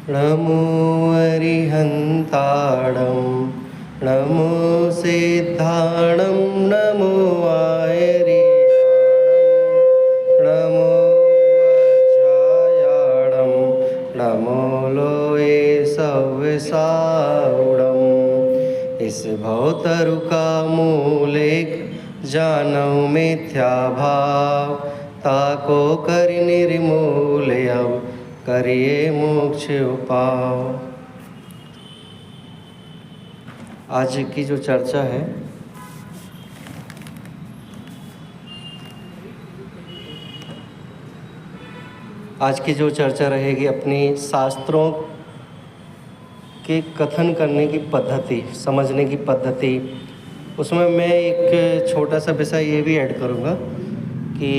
नमो अरिहन्ताणं नमो सिद्धाणं नमो आयर्याणं नमो वज्रायाणं नमो लोये सव्यसाऊणम्। इस भवतरु का मूलेक जानौ मिथ्या भाव, ताको कर निर्मूल अब करिए मोक्ष उपाव। आज की जो चर्चा है रहेगी अपनी शास्त्रों के कथन करने की पद्धति, समझने की पद्धति। उसमें मैं एक छोटा सा विषय ये भी ऐड करूँगा कि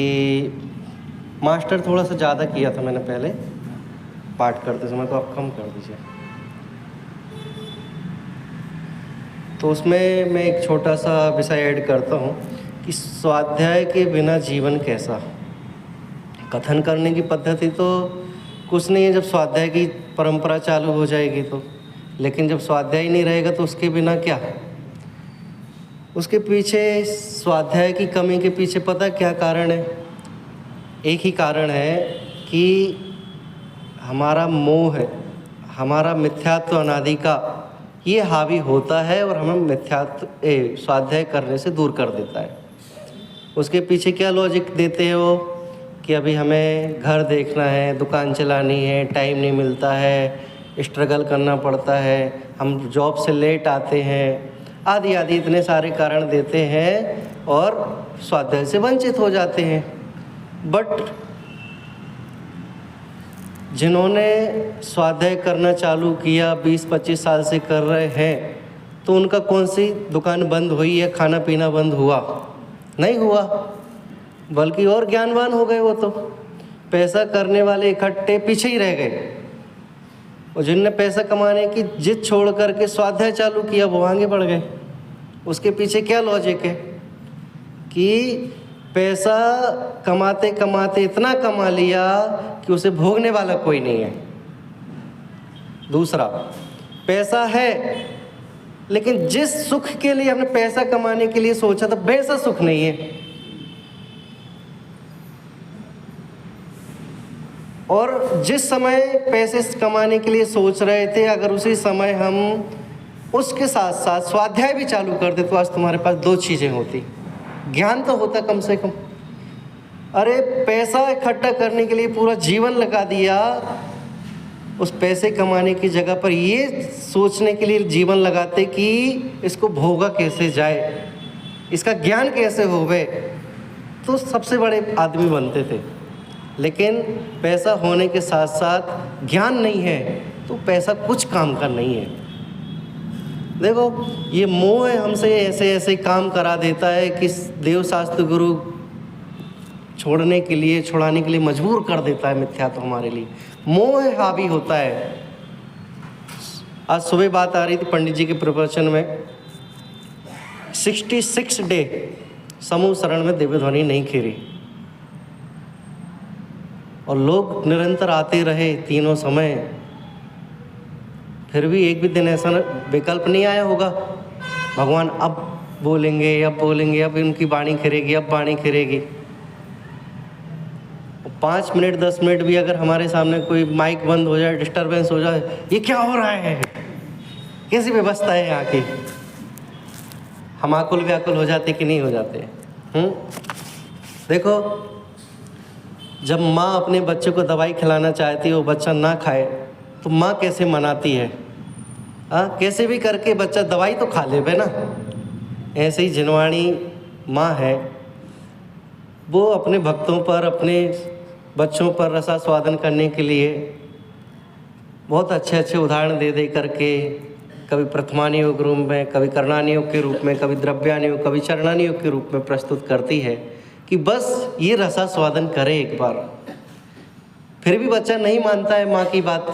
मास्टर थोड़ा सा ज़्यादा किया था मैंने पहले पाठ करते समय, तो आप कम कर दीजिए। तो उसमें मैं एक छोटा सा विषय ऐड करता हूँ कि स्वाध्याय के बिना जीवन कैसा। कथन करने की पद्धति तो कुछ नहीं है जब स्वाध्याय की परंपरा चालू हो जाएगी तो, लेकिन जब स्वाध्याय ही नहीं रहेगा तो उसके बिना क्या। उसके पीछे, स्वाध्याय की कमी के पीछे पता क्या कारण है? एक ही कारण है कि हमारा मोह है, हमारा मिथ्यात्व अनादि का ये हावी होता है और हमें स्वाध्याय करने से दूर कर देता है। उसके पीछे क्या लॉजिक देते हैं वो कि अभी हमें घर देखना है, दुकान चलानी है, टाइम नहीं मिलता है, स्ट्रगल करना पड़ता है, हम जॉब से लेट आते हैं, आदि आदि इतने सारे कारण देते हैं और स्वाध्याय से वंचित हो जाते हैं। बट जिन्होंने स्वाध्याय करना चालू किया 20-25 साल से कर रहे हैं, तो उनका कौन सी दुकान बंद हुई है, खाना पीना बंद हुआ? नहीं हुआ, बल्कि और ज्ञानवान हो गए। वो तो पैसा करने वाले इकट्ठे पीछे ही रह गए, और जिनने पैसा कमाने की जिद छोड़ करके स्वाध्याय चालू किया वो आगे बढ़ गए। उसके पीछे क्या लॉजिक है कि पैसा कमाते कमाते इतना कमा लिया कि उसे भोगने वाला कोई नहीं है। दूसरा, पैसा है लेकिन जिस सुख के लिए हमने पैसा कमाने के लिए सोचा था वैसा सुख नहीं है। और जिस समय पैसे कमाने के लिए सोच रहे थे, अगर उसी समय हम उसके साथ साथ स्वाध्याय भी चालू कर दे तो आज तुम्हारे पास 2 चीज़ें होती, ज्ञान तो होता कम से कम। अरे पैसा इकट्ठा करने के लिए पूरा जीवन लगा दिया, उस पैसे कमाने की जगह पर ये सोचने के लिए जीवन लगाते कि इसको भोगा कैसे जाए, इसका ज्ञान कैसे होवे, तो सबसे बड़े आदमी बनते थे। लेकिन पैसा होने के साथ साथ ज्ञान नहीं है तो पैसा कुछ काम का नहीं है। देखो, ये मोह हमसे ऐसे ऐसे काम करा देता है कि देव शास्त्र गुरु छुड़ाने के लिए मजबूर कर देता है। मिथ्या तो हमारे लिए मोह हावी होता है। आज सुबह बात आ रही थी पंडित जी के प्रवचन में, 66 डे समूह शरण में दिव्य ध्वनि नहीं खेरी, और लोग निरंतर आते रहे तीनों समय, फिर भी एक भी दिन ऐसा विकल्प नहीं आया होगा भगवान अब बोलेंगे, अब इनकी वाणी खिरेगी, अब वाणी खिरेगी। 5 मिनट 10 मिनट भी अगर हमारे सामने कोई माइक बंद हो जाए, डिस्टर्बेंस हो जाए, ये क्या हो रहा है, कैसी व्यवस्था है यहाँ की, हम आकुल व्याकुल हो जाते कि नहीं हो जाते। देखो, जब माँ अपने बच्चे को दवाई खिलाना चाहती है, वो बच्चा ना खाए तो माँ कैसे मनाती है? कैसे भी करके बच्चा दवाई तो खा ले ना। ऐसे ही जिनवाणी माँ है, वो अपने भक्तों पर, अपने बच्चों पर रसास्वादन करने के लिए बहुत अच्छे अच्छे उदाहरण दे करके, कभी प्रथमानी योग रूप में, कभी करणानी योग के रूप में, कभी द्रव्यानी योग, कभी चरणानी योग के रूप में प्रस्तुत करती है कि बस ये रसास्वादन करे एक बार। फिर भी बच्चा नहीं मानता है माँ की बात,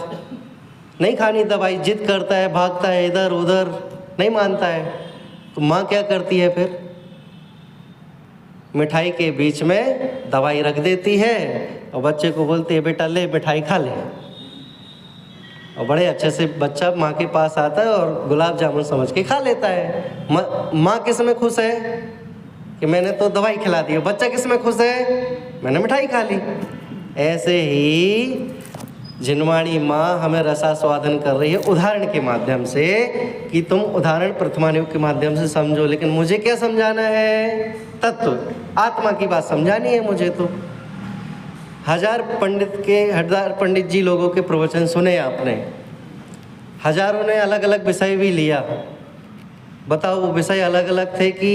नहीं खानी दवाई, जिद करता है, भागता है इधर उधर, नहीं मानता है। तो माँ क्या करती है फिर? मिठाई के बीच में दवाई रख देती है और बच्चे को बोलती है बेटा ले मिठाई खा ले। और बड़े अच्छे से बच्चा माँ के पास आता है और गुलाब जामुन समझ के खा लेता है। माँ किस में खुश है कि मैंने तो दवाई खिला दी, बच्चा किस में खुश है, मैंने मिठाई खा ली। ऐसे ही जिनवाणी माँ हमें रसास्वादन कर रही है उदाहरण के माध्यम से कि तुम उदाहरण प्रथमानुयोग के माध्यम से समझो। लेकिन मुझे क्या समझाना है? तत्व आत्मा की बात समझानी है मुझे। तो हजार पंडित जी लोगों के प्रवचन सुने आपने, हजारों ने अलग अलग विषय भी लिया। बताओ वो विषय अलग अलग थे कि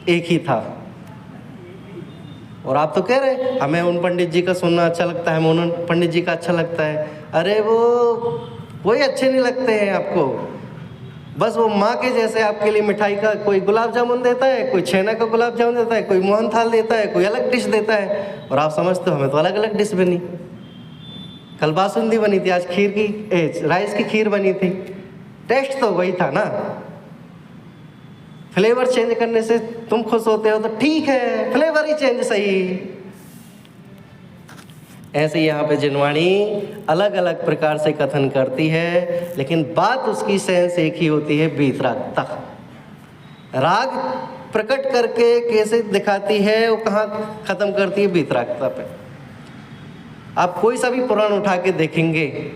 एक ही था? और आप तो कह रहे हमें उन पंडित जी का सुनना अच्छा लगता है, हमें उन पंडित जी का अच्छा लगता है। अरे वो कोई अच्छे नहीं लगते हैं आपको। बस वो माँ के जैसे आपके लिए मिठाई का कोई गुलाब जामुन देता है, कोई छेना का गुलाब जामुन देता है, कोई मोहन थाल देता है, कोई अलग डिश देता है। और आप समझते हो हमें तो अलग अलग डिश बनी। कल बासुंदी बनी थी, आज राइस की खीर बनी थी। टेस्ट तो वही था ना। फ्लेवर चेंज करने से तुम खुश होते हो तो ठीक है, फ्लेवर ही चेंज सही। ऐसे यहाँ पे जिनवाणी अलग अलग प्रकार से कथन करती है, लेकिन बात उसकी सेंस एक ही होती है, वीतरागता। राग प्रकट करके कैसे दिखाती है, वो कहाँ खत्म करती है? वीतरागता पे। आप कोई सा भी पुराण उठा के देखेंगे,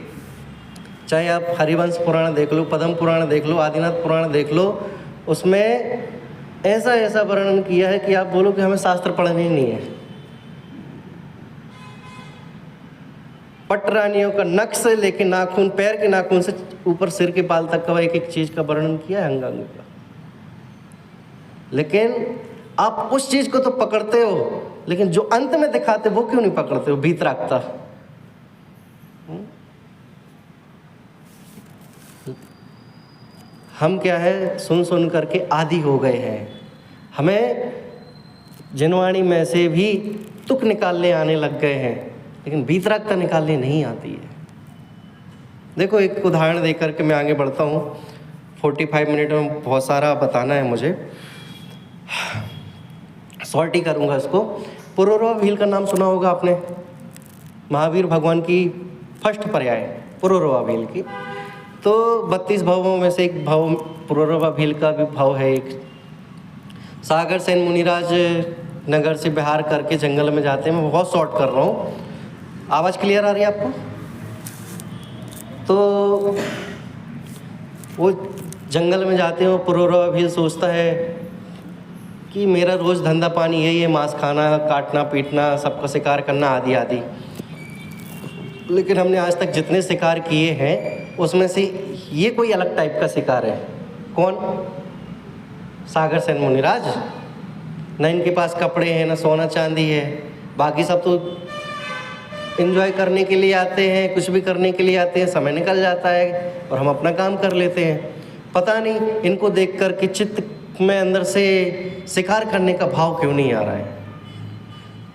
चाहे आप हरिवंश पुराण देख लो, पद्म पुराण देख लो, आदिनाथ पुराण देख लो, उसमें ऐसा वर्णन किया है कि आप बोलो कि हमें शास्त्र पढ़ने ही नहीं है। पटरानियों का नख से लेके नाखून, पैर के नाखून से ऊपर सिर के बाल तक का एक एक चीज का वर्णन किया है, अंगांग का। लेकिन आप उस चीज को तो पकड़ते हो, लेकिन जो अंत में दिखाते वो क्यों नहीं पकड़ते हो? वीतरागता। हम क्या है, सुन सुन करके आदी हो गए हैं। हमें जिनवाणी में से भी तुक निकालने आने लग गए हैं, लेकिन वीतरागता निकालने नहीं आती है। देखो एक उदाहरण देकर करके मैं आगे बढ़ता हूँ। 45 मिनट में बहुत सारा बताना है मुझे, शॉर्ट ही करूँगा इसको। पुरूरवा भील का नाम सुना होगा आपने, महावीर भगवान की फर्स्ट पर्याय पुरूरवा भील की। तो 32 भावों में से एक भाव पुरूरवा भील का भी भाव है। एक सागर सेन मुनिराज नगर से बिहार करके जंगल में जाते हैं। मैं बहुत शॉर्ट कर रहा हूँ, आवाज़ क्लियर आ रही है आपको? तो वो जंगल में जाते हैं, वो पुरूरवा भील सोचता है कि मेरा रोज़ धंधा पानी यही है, मांस खाना, काटना पीटना, सबका शिकार करना, आदि आदि। लेकिन हमने आज तक जितने शिकार किए हैं उसमें से ये कोई अलग टाइप का शिकार है। कौन? सागर सेन मुनिराज। न इनके पास कपड़े हैं, न सोना चांदी है, बाकी सब तो एंजॉय करने के लिए आते हैं, कुछ भी करने के लिए आते हैं, समय निकल जाता है और हम अपना काम कर लेते हैं। पता नहीं इनको देख कर के चित्त में अंदर से शिकार करने का भाव क्यों नहीं आ रहा है।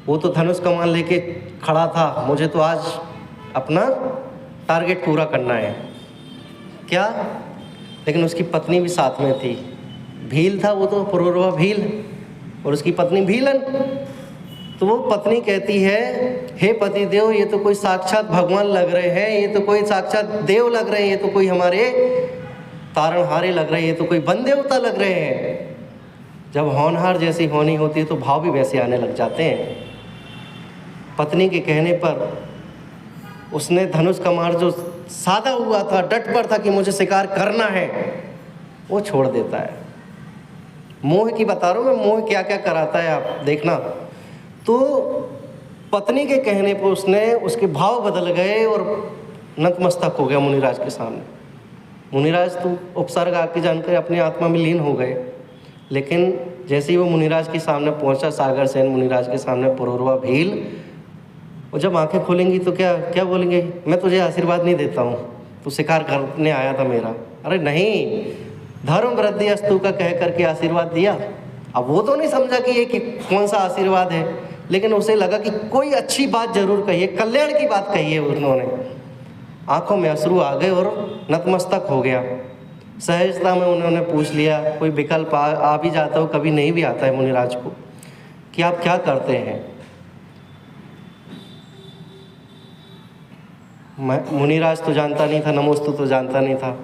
वो तो धनुष कमान लेके खड़ा था, मुझे तो आज अपना टारगेट पूरा करना है क्या। लेकिन उसकी पत्नी भी साथ में थी। भील था वो तो, पुरूरवा भील, और उसकी पत्नी भीलन। तो वो पत्नी कहती है, हे पति देव, ये तो कोई साक्षात भगवान लग रहे हैं, ये तो कोई साक्षात देव लग रहे हैं, ये तो कोई हमारे तारणहारे लग रहे हैं, ये तो कोई वन देवता लग रहे हैं। जब होनहार जैसी होनी होती है तो भाव भी वैसे आने लग जाते हैं। पत्नी के कहने पर उसने धनुष कमार जो साधा हुआ था, डट पर था कि मुझे शिकार करना है, वो छोड़ देता है। मोह की बता रहा हूँ मैं, मोह क्या क्या कराता है आप देखना। तो पत्नी के कहने पर उसके भाव बदल गए और नतमस्तक हो गया मुनिराज के सामने। मुनिराज तो उपसर्ग आके जानकर अपनी आत्मा में लीन हो गए। लेकिन जैसे ही वो मुनिराज के सामने पहुंचा, सागर सेन मुनिराज के सामने पुरूरवा भील, और जब आंखें खोलेंगी तो क्या क्या बोलेंगे? मैं तुझे आशीर्वाद नहीं देता हूँ, तू शिकार करने आया था मेरा। अरे नहीं, धर्म वृद्धि अस्तु का कह करके आशीर्वाद दिया। अब वो तो नहीं समझा कि ये कौन सा आशीर्वाद है, लेकिन उसे लगा कि कोई अच्छी बात जरूर कही है, कल्याण की बात कही है उन्होंने। आंखों में अश्रु आ गए और नतमस्तक हो गया। सहजता में उन्होंने पूछ लिया, कोई विकल्प आ भी जाता हो, कभी नहीं भी आता है मुनिराज को, कि आप क्या करते हैं। मुनिराज तो जानता नहीं था, नमोस्तु तो जानता नहीं था।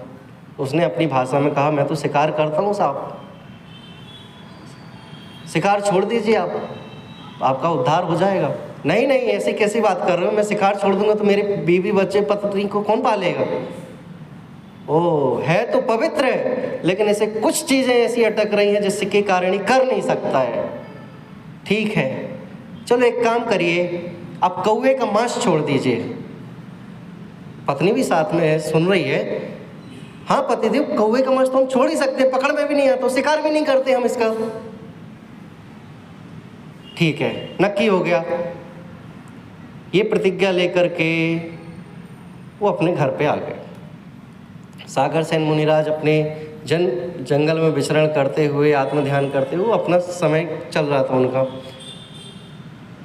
उसने अपनी भाषा में कहा, मैं तो शिकार करता हूँ साहब, शिकार छोड़ दीजिए आप, आपका उद्धार हो जाएगा। नहीं नहीं, ऐसी कैसी बात कर रहे हो, मैं शिकार छोड़ दूंगा तो मेरे बीवी बच्चे पत्नी को कौन पालेगा। ओ, है तो पवित्र है, लेकिन ऐसे कुछ चीज़ें ऐसी अटक रही हैं जिसके कारण ही कर नहीं सकता है। ठीक है, चलो एक काम करिए, आप कौवे का मांस छोड़ दीजिए। पत्नी भी साथ में है, सुन रही है। हाँ पतिदेव, कौवे का मांस तो हम छोड़ ही सकते हैं, पकड़ में भी नहीं आता, शिकार भी नहीं करते हम इसका। ठीक है, नक्की हो गया। ये प्रतिज्ञा लेकर के वो अपने घर पे आ गए। सागर सेन मुनिराज अपने जंगल में विचरण करते हुए, आत्मध्यान करते हुए अपना समय चल रहा था उनका।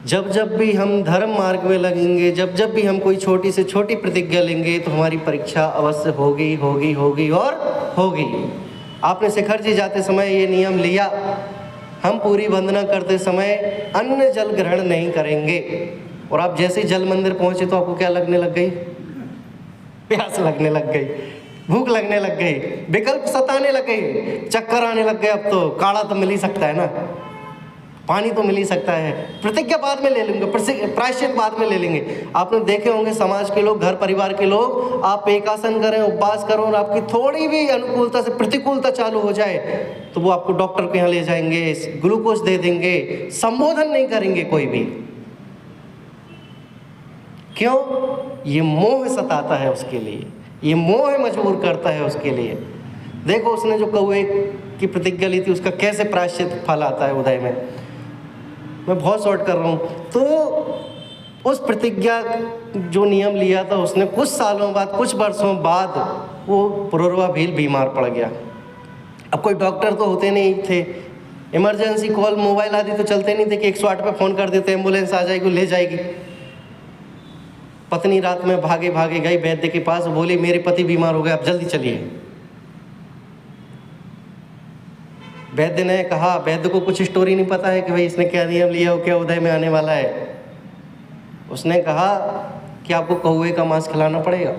जब जब भी हम धर्म मार्ग में लगेंगे, जब जब भी हम कोई छोटी से छोटी प्रतिज्ञा लेंगे, तो हमारी परीक्षा अवश्य होगी होगी होगी और होगी। आपने शिखर जी जाते समय ये नियम लिया, हम पूरी वंदना करते समय अन्न जल ग्रहण नहीं करेंगे। और आप जैसे ही जल मंदिर पहुंचे तो आपको क्या लगने लग गई? प्यास लगने लग गई, भूख लगने लग गई, विकल्प सताने लग गए, चक्कर आने लग गए। अब तो काढ़ा तो मिल ही सकता है ना, पानी तो मिल ही सकता है। प्रतिज्ञा बाद में ले लेंगे, प्रायश्चित बाद में ले लेंगे। आपने देखे होंगे समाज के लोग, घर परिवार के लोग, आप एकासन करें, उपवास करो और आपकी थोड़ी भी अनुकूलता से प्रतिकूलता चालू हो जाए तो वो आपको डॉक्टर के यहाँ ले जाएंगे, ग्लूकोज दे देंगे, संबोधन नहीं करेंगे कोई भी। क्यों? ये मोह सताता है उसके लिए, ये मोह मजबूर करता है उसके लिए। देखो उसने जो कौवे की प्रतिज्ञा ली थी, उसका कैसे प्रायश्चित फल आता है उदय में। मैं बहुत शॉर्ट कर रहा हूँ। तो उस प्रतिज्ञा जो नियम लिया था उसने, कुछ सालों बाद, कुछ वर्षों बाद वो पुरुरवा भील बीमार पड़ गया। अब कोई डॉक्टर तो होते नहीं थे, इमरजेंसी कॉल, मोबाइल आदि तो चलते नहीं थे कि 108 पे फ़ोन कर देते, एम्बुलेंस आ जाएगी, ले जाएगी। पत्नी रात में भागे भागे गई वैद्य के पास, बोली मेरे पति बीमार हो गए, आप जल्दी चलिए। वैद्य ने कहा, वैद्य को कुछ स्टोरी नहीं पता है कि भाई इसने क्या नियम लिया हो, क्या उदय में आने वाला है। उसने कहा कि आपको कौवे का मांस खिलाना पड़ेगा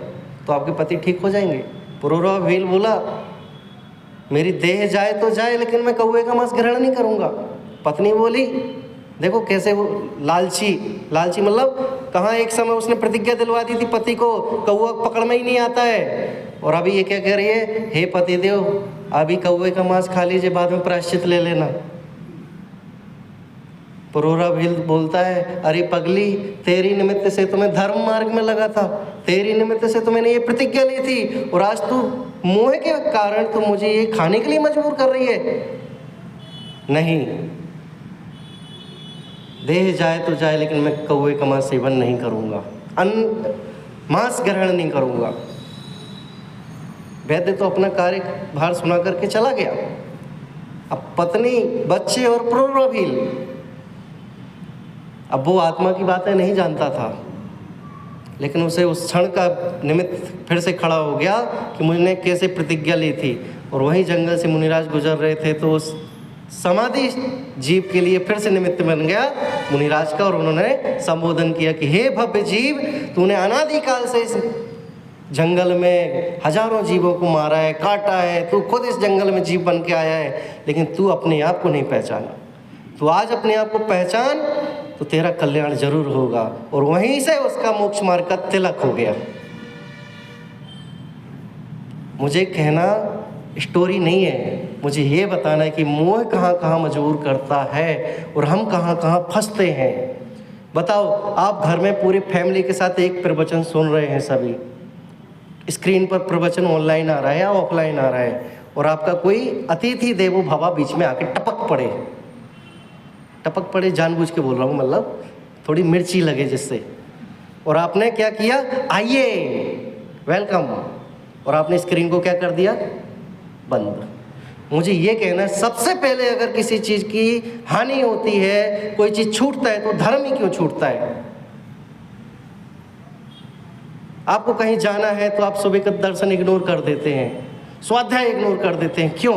तो आपके पति ठीक हो जाएंगे। पुरुरवा भील बोला, मेरी देह जाए तो जाए, लेकिन मैं कौवे का मांस ग्रहण नहीं करूँगा। पत्नी बोली, देखो कैसे वो लालची मतलब कहाँ, एक समय उसने प्रतिज्ञा दिलवा दी थी पति को, कौवा पकड़ में ही नहीं आता है, और अभी ये क्या कह रही है, हे पतिदेव अभी कौवे का मांस खा लीजिए, बाद में प्रायश्चित ले लेना। पुरुरवा भील बोलता है, अरे पगली, तेरी निमित्त से तो मैं धर्म मार्ग में लगा था, तेरी निमित्त से तो मैंने ये प्रतिज्ञा ली थी, और आज तू मोह के कारण तो मुझे ये खाने के लिए मजबूर कर रही है। नहीं, देह जाए तो जाए, लेकिन मैं कौवे का मांस सेवन नहीं करूँगा, मांस ग्रहण नहीं करूँगा। वैद्य तो अपना कार्यभार सुना करके चला गया। अब पत्नी, बच्चे और पुरुरवा भील, अब वो आत्मा की बातें नहीं जानता था, लेकिन उसे उस क्षण का निमित्त फिर से खड़ा हो गया कि मुझने कैसे प्रतिज्ञा ली थी। और वहीं जंगल से मुनिराज गुजर रहे थे, तो उस समाधि जीव के लिए फिर से निमित्त बन गया मुनिराज का, और उन्होंने संबोधन किया कि हे भव्य जीव, तूने अनादिकाल से इस जंगल में हजारों जीवों को मारा है, काटा है, तू खुद इस जंगल में जीव बन के आया है, लेकिन तू अपने आप को नहीं पहचाना। तू आज अपने आप को पहचान तो तेरा कल्याण जरूर होगा। और वहीं से उसका मोक्ष मार्ग का तिलक हो गया। मुझे कहना स्टोरी नहीं है, मुझे ये बताना है कि मोह कहाँ कहाँ मजबूर करता है और हम कहाँ कहाँ फंसते हैं। बताओ, आप घर में पूरी फैमिली के साथ एक प्रवचन सुन रहे हैं, सभी स्क्रीन पर प्रवचन ऑनलाइन आ रहा है या ऑफलाइन आ रहा है, और आपका कोई अतिथि देवो भवा बीच में आके टपक पड़े, जानबूझ के बोल रहा हूँ, मतलब थोड़ी मिर्ची लगे जिससे, और आपने क्या किया, आइए वेलकम, और आपने स्क्रीन को क्या कर दिया, बंद। मुझे ये कहना है, सबसे पहले अगर किसी चीज़ की हानि होती है, कोई चीज़ छूटता है, तो धर्म ही क्यों छूटता है। आपको कहीं जाना है तो आप सुबह का दर्शन इग्नोर कर देते हैं, स्वाध्याय इग्नोर कर देते हैं, क्यों?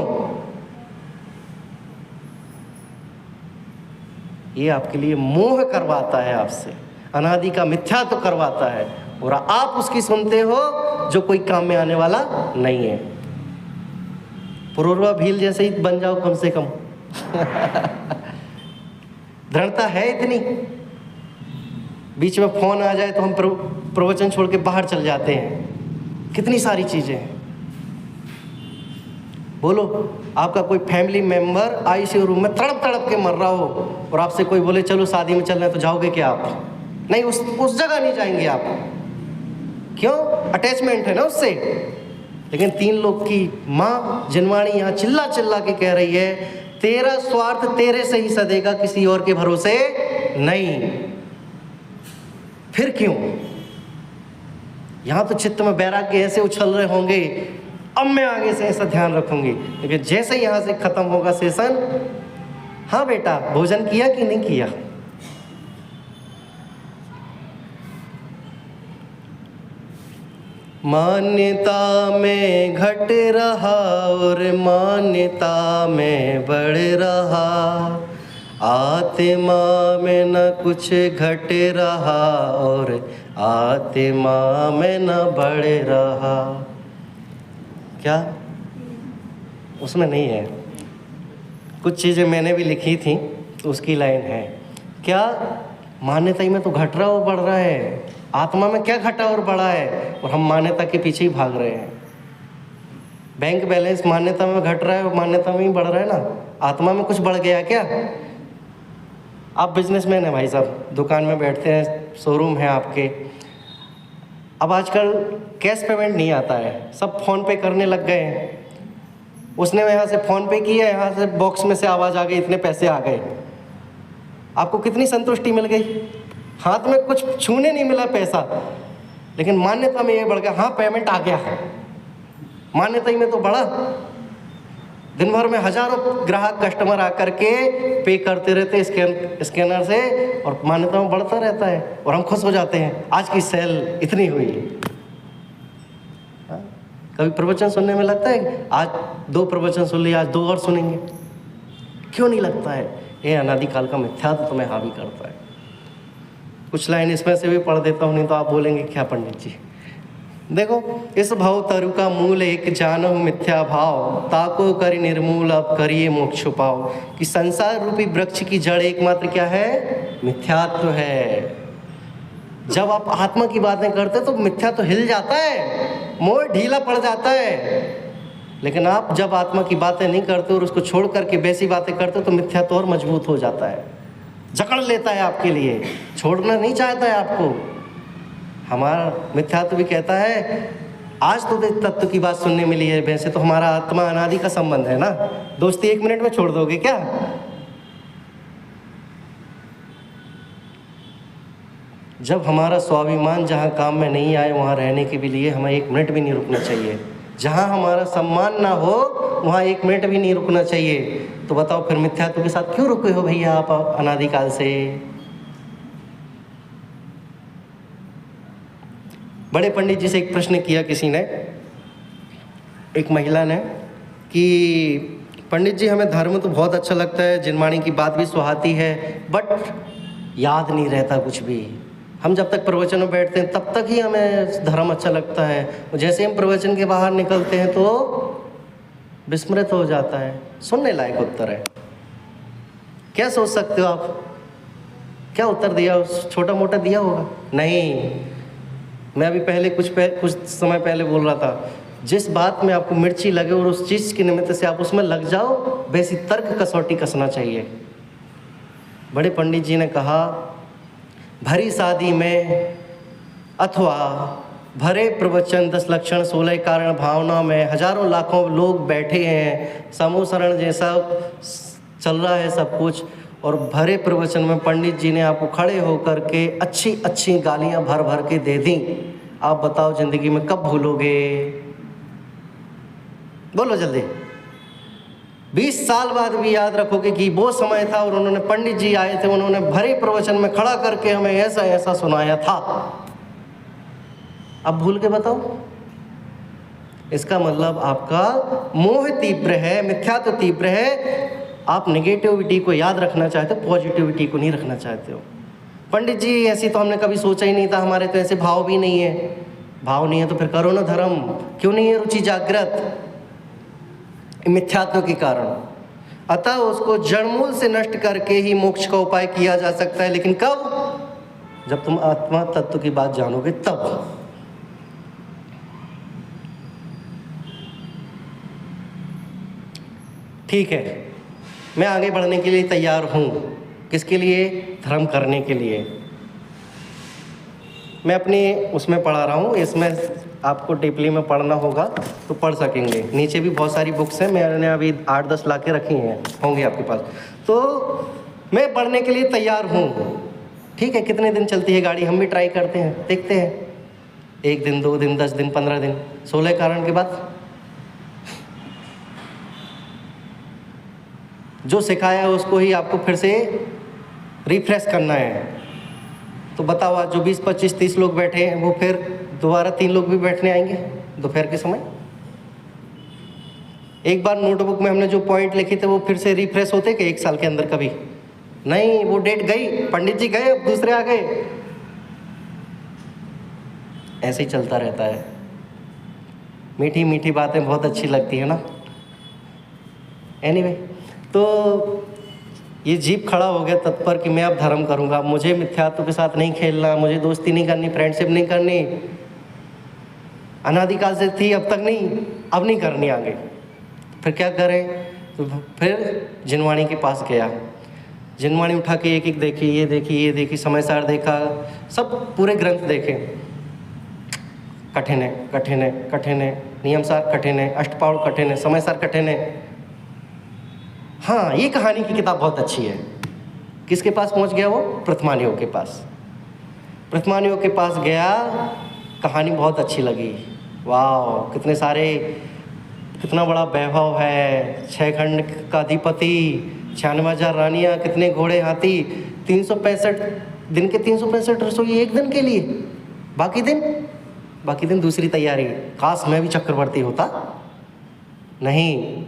ये आपके लिए मोह करवाता है, आपसे अनादि का मिथ्या तो करवाता है, और आप उसकी सुनते हो जो कोई काम में आने वाला नहीं है। पुरुरवा भील जैसे ही बन जाओ कम से कम। दृढ़ता है इतनी, बीच में फोन आ जाए तो हम प्रवचन छोड़ के बाहर चल जाते हैं। कितनी सारी चीजें हैं। बोलो, आपका कोई फैमिली मेंबर आईसीयू रूम में तड़प तड़प के मर रहा हो और आपसे कोई बोले चलो शादी में चलना है, तो जाओगे क्या आप? नहीं, उस जगह नहीं जाएंगे आप। क्यों? अटैचमेंट है ना उससे। लेकिन 3 लोग की माँ जिनवाणी यहाँ चिल्ला चिल्ला के कह रही है, तेरा स्वार्थ तेरे से ही सदेगा, किसी और के भरोसे नहीं। फिर क्यों? यहाँ तो चित्त में वैराग्य ऐसे उछल रहे होंगे, अब मैं आगे से ऐसा ध्यान रखूंगी। लेकिन जैसे ही यहाँ से खत्म होगा सेशन, हाँ बेटा भोजन किया कि नहीं किया? मान्यता में घट रहा और मान्यता में बढ़ रहा, आत्मा में न कुछ घट रहा और आत्मा में न बढ़ रहा। क्या उसमें नहीं है? कुछ चीज़ें मैंने भी लिखी थी तो उसकी लाइन है, क्या मान्यता ही में तो घट रहा और बढ़ रहा है, आत्मा में क्या घटा और बढ़ा है, और हम मान्यता के पीछे ही भाग रहे हैं। बैंक बैलेंस मान्यता में घट रहा है और मान्यता में ही बढ़ रहा है ना, आत्मा में कुछ बढ़ गया क्या? आप बिजनेसमैन हैं भाई साहब, दुकान में बैठते हैं, शोरूम है आपके। अब आजकल कैश पेमेंट नहीं आता है, सब फ़ोन पे करने लग गए हैं। उसने यहाँ से फ़ोन पे किया, यहाँ से बॉक्स में से आवाज़ आ गई, इतने पैसे आ गए। आपको कितनी संतुष्टि मिल गई? हाथ में कुछ छूने नहीं मिला पैसा, लेकिन मान्यता में ये बढ़ गया, हाँ पेमेंट आ गया। मान्यता ही में तो बढ़ा। दिन भर में हजारों ग्राहक कस्टमर आकर के पे करते रहते स्कैनर से, और मान्यता में बढ़ता रहता है और हम खुश हो जाते हैं, आज की सेल इतनी हुई। कभी प्रवचन सुनने में लगता है आज 2 प्रवचन सुन लिए, आज 2 और सुनेंगे? क्यों नहीं लगता है? ये अनादिकाल का मिथ्या तो तुम्हें हावी करता है। कुछ लाइन इसमें से भी पढ़ देता हूँ, नहीं तो आप बोलेंगे क्या पंडित जी। देखो, इस भव तरु का मूल एक जानहु मिथ्या भाव, ताको करि निर्मूल अब करिए मोक्ष पाओ। कि संसार रूपी वृक्ष की जड़ एकमात्र क्या है? मिथ्यात्व है। जब आप आत्मा की बातें करते तो मिथ्या तो हिल जाता है, मोह ढीला पड़ जाता है। लेकिन आप जब आत्मा की बातें नहीं करते और उसको छोड़ करके वैसी बातें करते तो मिथ्या तो और मजबूत हो जाता है, जकड़ लेता है आपके लिए, छोड़ना नहीं चाहता है आपको। हमारा मिथ्यात्व भी कहता है आज तो तत्व की बात सुनने मिली है, वैसे तो हमारा आत्मा अनादि का संबंध है ना, दोस्ती 1 मिनट में छोड़ दोगे क्या? जब हमारा स्वाभिमान जहाँ काम में नहीं आए, वहाँ रहने के भी लिए हमें 1 मिनट भी नहीं रुकना चाहिए। जहाँ हमारा सम्मान ना हो वहाँ 1 मिनट भी नहीं रुकना चाहिए। तो बताओ फिर मिथ्यात्व के साथ क्यों रुके हो भैया आप अनादिकाल से? बड़े पंडित जी से एक प्रश्न किया किसी ने, एक महिला ने, कि पंडित जी हमें धर्म तो बहुत अच्छा लगता है, जिनवाणी की बात भी सुहाती है, बट याद नहीं रहता कुछ भी। हम जब तक प्रवचन में बैठते हैं तब तक ही हमें धर्म अच्छा लगता है, जैसे हम प्रवचन के बाहर निकलते हैं तो विस्मृत हो जाता है। सुनने लायक उत्तर है। क्या सोच सकते हो आप? क्या उत्तर दिया? छोटा मोटा दिया होगा? नहीं। मैं अभी पहले कुछ समय पहले बोल रहा था, जिस बात में आपको मिर्ची लगे और उस चीज़ के निमित्त से आप उसमें लग जाओ, वैसी तर्क कसौटी कसना चाहिए। बड़े पंडित जी ने कहा, भरी शादी में अथवा भरे प्रवचन 10 लक्षण 16 कारण भावना में हजारों लाखों लोग बैठे हैं, समूह शरण जैसा चल रहा है सब कुछ, और भरे प्रवचन में पंडित जी ने आपको खड़े होकर के अच्छी अच्छी गालियां भर भर के दे दी। आप बताओ जिंदगी में कब भूलोगे? बोलो जल्दी। 20 साल बाद भी याद रखोगे कि वो समय था और उन्होंने, पंडित जी आए थे, उन्होंने भरे प्रवचन में खड़ा करके हमें ऐसा ऐसा सुनाया था। अब भूल के बताओ? इसका मतलब आपका मोह तीव्र है, मिथ्या तो तीव्र है। आप नेगेटिविटी को याद रखना चाहते हो, पॉजिटिविटी को नहीं रखना चाहते हो। पंडित जी ऐसी तो हमने कभी सोचा ही नहीं था, हमारे तो ऐसे भाव भी नहीं है। भाव नहीं है तो फिर करो ना धर्म, क्यों नहीं है रुचि जागृत? मिथ्यात्व के कारण। अतः उसको जड़मूल से नष्ट करके ही मोक्ष का उपाय किया जा सकता है। लेकिन कब? जब तुम आत्मा तत्व की बात जानोगे तब। ठीक है, मैं आगे बढ़ने के लिए तैयार हूँ। किसके लिए? धर्म करने के लिए। मैं अपनी उसमें पढ़ा रहा हूँ, इसमें आपको डीपली में पढ़ना होगा तो पढ़ सकेंगे। नीचे भी बहुत सारी बुक्स हैं, मैंने अभी 8-10 ला के रखी हैं, होंगी आपके पास। तो मैं पढ़ने के लिए तैयार हूँ। ठीक है, कितने दिन चलती है गाड़ी, हम भी ट्राई करते हैं, देखते हैं। 1 दिन, 2 दिन, 10 दिन, 15 दिन, 16 कारण के बाद जो सिखाया है उसको ही आपको फिर से रिफ्रेश करना है। तो बताओ, आज जो 20, 25, 30 लोग बैठे हैं वो फिर दोबारा 3 लोग भी बैठने आएंगे दोपहर के समय। एक बार नोटबुक में हमने जो पॉइंट लिखे थे वो फिर से रिफ्रेश होते कि 1 साल के अंदर? कभी नहीं, वो डेट गई, पंडित जी गए, अब दूसरे आ गए। ऐसे ही चलता रहता है। मीठी मीठी बातें बहुत अच्छी लगती है ना। एनीवे, तो ये जीप खड़ा हो गया तत्पर कि मैं अब धर्म करूँगा, मुझे मिथ्यात्व के साथ नहीं खेलना, मुझे दोस्ती नहीं करनी, फ्रेंडशिप नहीं करनी। अनादिकाल से थी, अब तक नहीं, अब नहीं करनी आगे। फिर क्या करें? तो फिर जिनवाणी के पास गया। जिनवाणी उठा के एक एक देखी, ये देखी, ये देखी, समयसार देखा, सब पूरे ग्रंथ देखे। कठिन है, कठिन है, कठिन है, नियमसार कठिन है, अष्टपाउल कठिन है, समयसार कठिन है। हाँ, ये कहानी की किताब बहुत अच्छी है। किसके पास पहुंच गया वो? प्रथमानियोग के पास। प्रथमानियोग के पास गया, कहानी बहुत अच्छी लगी। वाह, कितने सारे, कितना बड़ा वैभव है, 6 खंड का अधिपति, 96,000 रानियाँ, कितने घोड़े हाथी, 365 दिन के 365 रसोई एक दिन के लिए, बाकी दिन दूसरी तैयारी। काश मैं भी चक्रवर्ती होता। नहीं,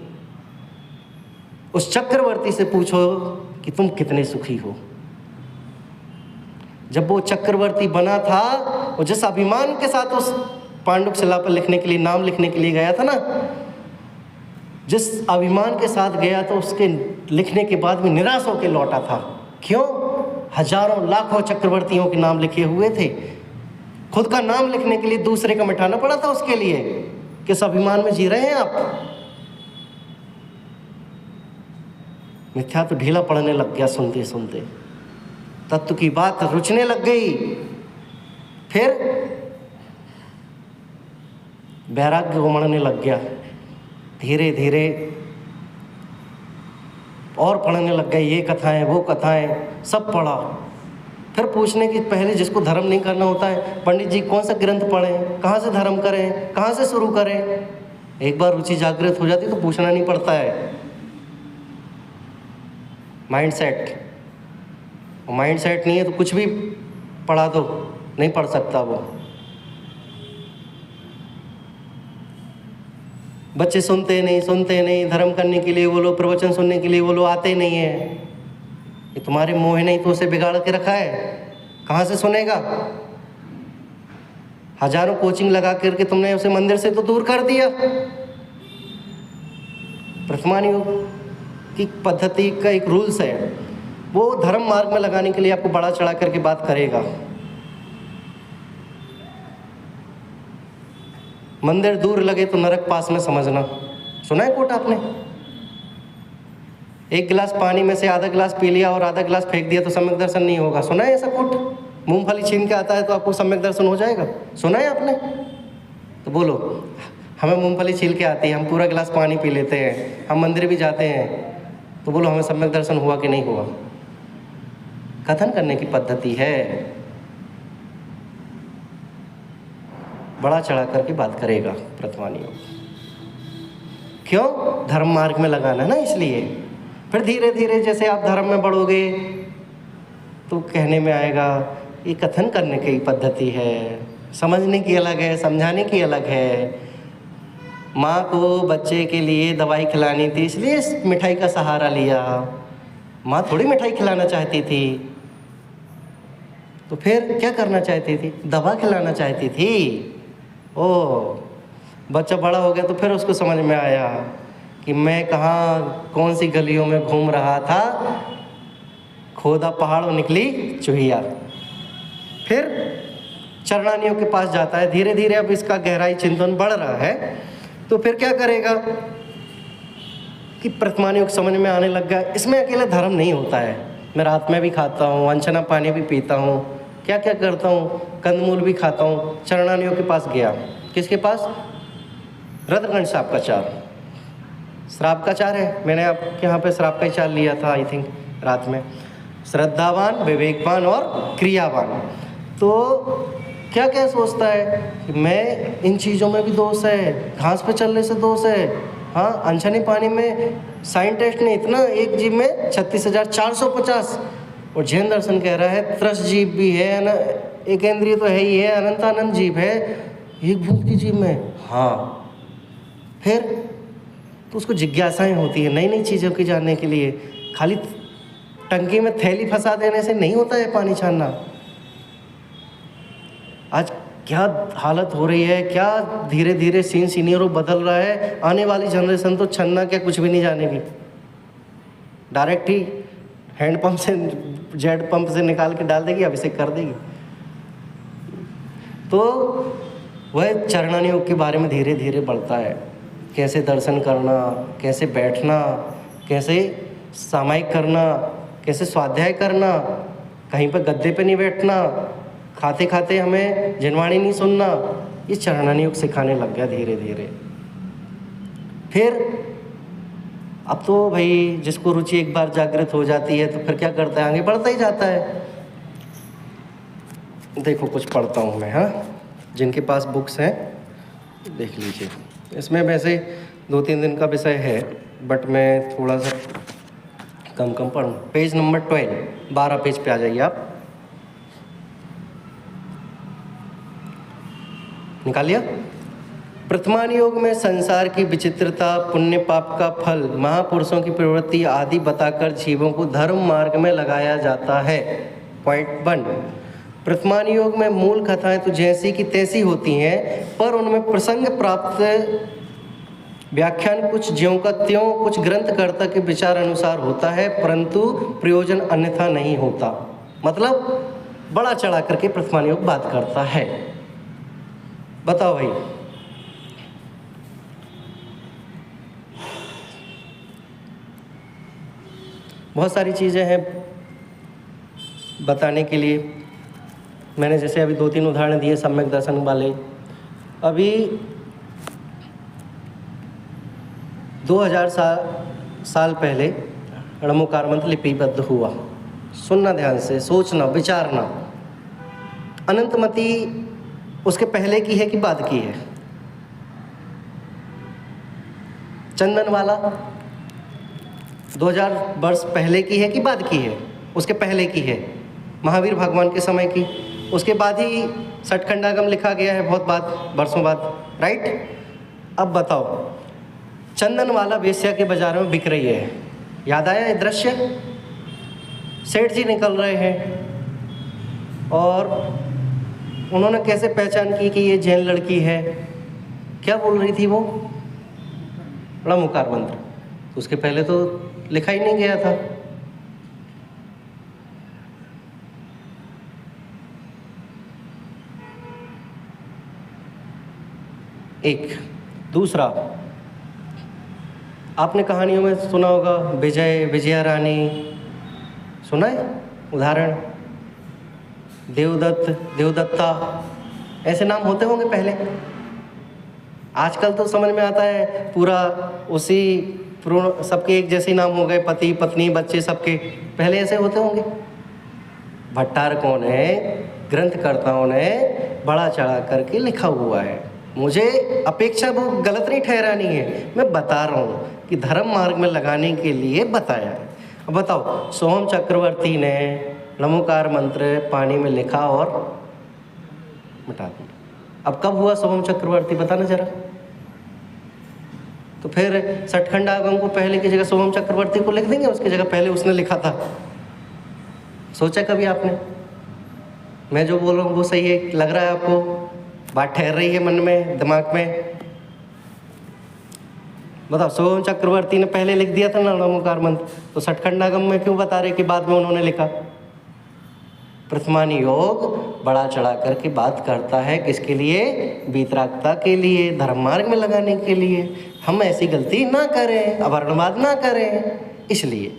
उस चक्रवर्ती से पूछो कि तुम कितने सुखी हो। जब वो चक्रवर्ती बना था, वो जिस अभिमान के साथ उस पांडुक शिला पर लिखने के लिए, नाम लिखने के लिए गया था ना, जिस अभिमान के साथ गया तो उसके लिखने के बाद भी निराश होकर लौटा था। क्यों? हजारों लाखों चक्रवर्तियों के नाम लिखे हुए थे, खुद का नाम लिखने के लिए दूसरे का मिटाना पड़ा था उसके लिए। किस अभिमान में जी रहे हैं आप? मिथ्या तो ढीला पड़ने लग गया सुनते सुनते, तत्व की बात रुचने लग गई। फिर वैराग्य उमड़ने लग गया। धीरे धीरे और पढ़ने लग गए, ये कथाएं, वो कथाएं, सब पढ़ा। फिर पूछने की पहले जिसको धर्म नहीं करना होता है, पंडित जी कौन सा ग्रंथ पढ़ें, कहाँ से धर्म करें, कहाँ से शुरू करें? एक बार रुचि जागृत हो जाती तो पूछना नहीं पड़ता है। माइंडसेट नहीं है तो कुछ भी पढ़ा दो, नहीं पढ़ सकता वो। बच्चे सुनते नहीं, धर्म करने के लिए वो लोग, प्रवचन सुनने के लिए वो लोग आते नहीं हैं। ये तुम्हारे मोह ने तो उसे बिगाड़ के रखा है, कहाँ से सुनेगा? हजारों कोचिंग लगा करके तुमने उसे मंदिर से तो दूर कर दिया। प्रथमानियोग की पद्धति का एक रूल्स है, वो धर्म मार्ग में लगाने के लिए आपको बड़ा चढ़ा करके बात करेगा। मंदिर दूर लगे तो नरक पास में समझना। सुना है कोट आपने? 1 गिलास पानी में से आधा गिलास पी लिया और आधा गिलास फेंक दिया तो सम्यक दर्शन नहीं होगा। सुना है ऐसा कोट? मूंगफली छीन के आता है तो आपको सम्यक दर्शन हो जाएगा। सुना है आपने? तो बोलो, हमें मूंगफली छील के आती है, हम पूरा गिलास पानी पी लेते हैं, हम मंदिर भी जाते हैं, तो बोलो हमें सम्यक दर्शन हुआ कि नहीं हुआ? कथन करने की पद्धति है, बड़ा चढ़ा करके बात करेगा प्रथमानियोग। क्यों? धर्म मार्ग में लगाना है ना, इसलिए। फिर धीरे धीरे जैसे आप धर्म में बढ़ोगे तो कहने में आएगा ये कथन करने की पद्धति है, समझने की अलग है, समझाने की अलग है। माँ को बच्चे के लिए दवाई खिलानी थी, इसलिए मिठाई का सहारा लिया। माँ थोड़ी मिठाई खिलाना चाहती थी, तो फिर क्या करना चाहती थी? दवा खिलाना चाहती थी। ओह, बच्चा बड़ा हो गया तो फिर उसको समझ में आया कि मैं कहाँ कौन सी गलियों में घूम रहा था, खोदा पहाड़ और निकली चूहिया। फिर चरणानियों के पास जाता है। धीरे धीरे अब इसका गहराई चिंतन बढ़ रहा है। तो फिर क्या करेगा कि प्रतिमानियों को समझ में आने लग गया, इसमें अकेला धर्म नहीं होता है। मैं रात में भी खाता हूँ, अनछना पानी भी पीता हूँ, क्या क्या करता हूँ, कंदमूल भी खाता हूँ। चरणानियों के पास गया। किसके पास? रत्नगंज साहब का चार, श्राप का चार है। मैंने आपके यहाँ पे श्राप का ही चार लिया था आई थिंक रात में। श्रद्धावान, विवेकवान और क्रियावान। तो क्या क्या सोचता है कि मैं इन चीज़ों में भी दोष है, घास पे चलने से दोष है, हाँ अनछनी पानी में साइंटिस्ट ने इतना, एक जीव में 36,450। और जैन दर्शन कह रहा है त्रस जीव भी है, एक इंद्रिय तो है ही है, अनंतानंद जीव है एक भूत की जीव में। हाँ, फिर तो उसको जिज्ञासाएं होती है नई नई चीज़ों की जानने के लिए। खाली टंकी में थैली फंसा देने से नहीं होता है पानी छानना। आज क्या हालत हो रही है, क्या धीरे धीरे सीन सीनियरों बदल रहा है। आने वाली जनरेशन तो छन्ना क्या कुछ भी नहीं जानेगी, डायरेक्ट ही हैंडपम्प से, जेट पंप से निकाल के डाल देगी, अभिषेक कर देगी। तो वह चरणानियोग के बारे में धीरे धीरे बढ़ता है, कैसे दर्शन करना, कैसे बैठना, कैसे सामायिक करना, कैसे स्वाध्याय करना, कहीं पर गद्दे पे नहीं बैठना, खाते खाते हमें जिनवाणी नहीं सुनना। ये चरणानियोग सिखाने लग गया धीरे धीरे। फिर अब तो भाई जिसको रुचि एक बार जागृत हो जाती है तो फिर क्या करता है, आगे बढ़ता ही जाता है। देखो कुछ पढ़ता हूँ मैं, हाँ, जिनके पास बुक्स हैं देख लीजिए। इसमें वैसे 2-3 दिन का विषय है, बट मैं थोड़ा सा कम पढ़ूँ। पेज नंबर 12 पेज पे आ जाइए आप। निकाल लिया? प्रथमानुयोग में संसार की विचित्रता, पुण्य पाप का फल, महापुरुषों की प्रवृत्ति आदि बताकर जीवों को धर्म मार्ग में लगाया जाता है। पॉइंट 1, प्रथमानुयोग में मूल कथाएं तो जैसी की तैसी होती हैं, पर उनमें प्रसंग प्राप्त व्याख्यान कुछ ज्यों का त्यों, कुछ ग्रंथकर्ता के विचार अनुसार होता है, परंतु प्रयोजन अन्यथा नहीं होता। मतलब बड़ा चढ़ा करके प्रथमानुयोग बात करता है। बताओ भाई, बहुत सारी चीज़ें हैं बताने के लिए। मैंने जैसे अभी 2-3 उदाहरण दिए सम्यक दर्शन वाले। अभी 2000 साल पहले रणमुकार मंत्र लिपिबद्ध हुआ। सुनना ध्यान से, सोचना, विचारना। अनंतमति उसके पहले की है कि बाद की है? चंदन वाला 2000 वर्ष पहले की है कि बाद की है? उसके पहले की है, महावीर भगवान के समय की। उसके बाद ही सठखंडागम लिखा गया है, बहुत बाद, वर्षों बाद, राइट। अब बताओ, चंदन वाला वेश्या के बाजार में बिक रही है, याद आया ये दृश्य? सेठ जी निकल रहे हैं और उन्होंने कैसे पहचान की कि ये जैन लड़की है? क्या बोल रही थी वो? रणमुकार मंत्र। उसके पहले तो लिखा ही नहीं गया था। एक दूसरा, आपने कहानियों में सुना होगा विजय, विजया रानी, सुना है उदाहरण? देवदत्त, देवदत्ता, ऐसे नाम होते होंगे पहले। आजकल तो समझ में आता है पूरा उसी सबके एक जैसे नाम हो गए, पति पत्नी बच्चे सबके। पहले ऐसे होते होंगे। भट्टारकों ने, ग्रंथकर्ताओं ने बड़ा चढ़ा करके लिखा हुआ है। मुझे अपेक्षा वो गलत नहीं ठहरानी है, मैं बता रहा हूँ कि धर्म मार्ग में लगाने के लिए बताया है। अब बताओ, सोहम चक्रवर्ती ने रणमुकार मंत्र पानी में लिखा और मिटा दिया। अब कब हुआ सोहम चक्रवर्ती, बताना जरा। तो फिर सठखंडागम को पहले की जगह सोहम चक्रवर्ती को लिख देंगे, उसकी जगह पहले उसने लिखा था। सोचा कभी आपने? मैं जो बोल रहा हूँ वो सही है, लग रहा है आपको? बात ठहर रही है मन में, दिमाग में? बताओ, सोम चक्रवर्ती ने पहले लिख दिया था नमोकार मंत्र, तो सठखंडागम में क्यों बता रहे कि बाद में उन्होंने लिखा? प्रथमानी योग बड़ा चढ़ा करके बात करता है, किसके लिए? वीतरागता के लिए, धर्म मार्ग में लगाने के लिए। हम ऐसी गलती ना करें, अवर्णवाद ना करें, इसलिए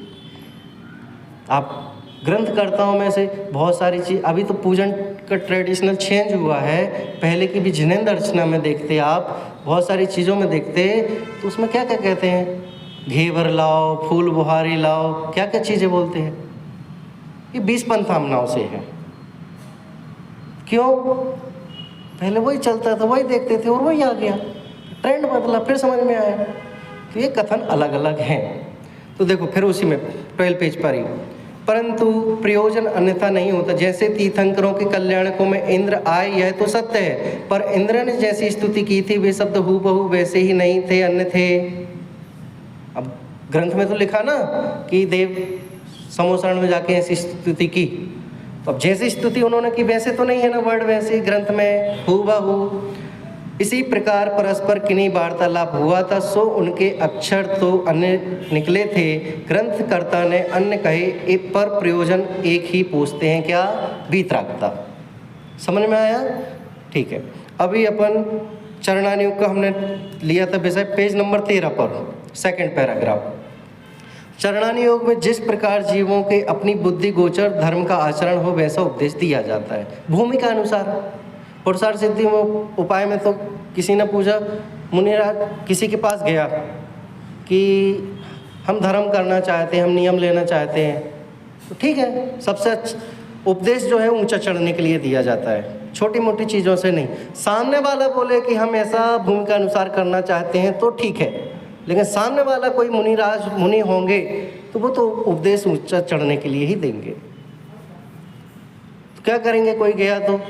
आप ग्रंथकर्ताओं में से बहुत सारी चीज़, अभी तो पूजन का ट्रेडिशनल चेंज हुआ है, पहले की भी जिनेंद्र अर्चना में देखते आप, बहुत सारी चीज़ों में देखते, तो उसमें क्या क्या कहते हैं? घेवर लाओ, फूल बुहारी लाओ, क्या क्या चीज़ें बोलते हैं? ये 20 पंथामनाओं से है। क्यों? पहले वही चलता था, वही देखते थे और वही आ गया, ट्रेंड बदला, फिर समझ में आया। तो ये कथन अलग अलग हैं। तो देखो फिर उसी में 12 पेज पर ही, परंतु प्रयोजन अन्यथा नहीं होता। जैसे तीर्थंकरों के कल्याणकों में इंद्र आए, यह तो सत्य है, पर इंद्र ने जैसी स्तुति की थी वे शब्द हूबहू वैसे ही नहीं थे, अन्य थे। अब ग्रंथ में तो लिखा ना कि देव समोसरण में जाके ऐसी स्तुति की, तो अब जैसी स्तुति उन्होंने की वैसे तो नहीं है ना वर्ड, वैसे ग्रंथ में हूबहू। इसी प्रकार परस्पर किन्हीं वार्तालाप हुआ था, सो उनके अक्षर तो अन्य निकले थे। ग्रंथकर्ता ने अन्य कहे, एक पर प्रयोजन एक ही पूछते हैं, क्या? वीतरागता। समझ में आया? ठीक है। अभी अपन चरणानुयोग का हमने लिया था विषय, पेज नंबर 13 पर, सेकंड पैराग्राफ। चरणानुयोग में जिस प्रकार जीवों के अपनी बुद्धि गोचर धर्म का आचरण हो, वैसा उपदेश दिया जाता है भूमिका अनुसार। पुरुषार्थ सिद्धि में उपाय में तो किसी ने पूछा, मुनिराज किसी के पास गया कि हम धर्म करना चाहते हैं, हम नियम लेना चाहते हैं, तो ठीक है, सबसे उपदेश जो है ऊंचा चढ़ने के लिए दिया जाता है, छोटी मोटी चीज़ों से नहीं। सामने वाला बोले कि हम ऐसा भूमिका अनुसार करना चाहते हैं तो ठीक है, लेकिन सामने वाला कोई मुनिराज मुनि होंगे तो वो तो उपदेश ऊंचा चढ़ने के लिए ही देंगे। तो क्या करेंगे? कोई गया तो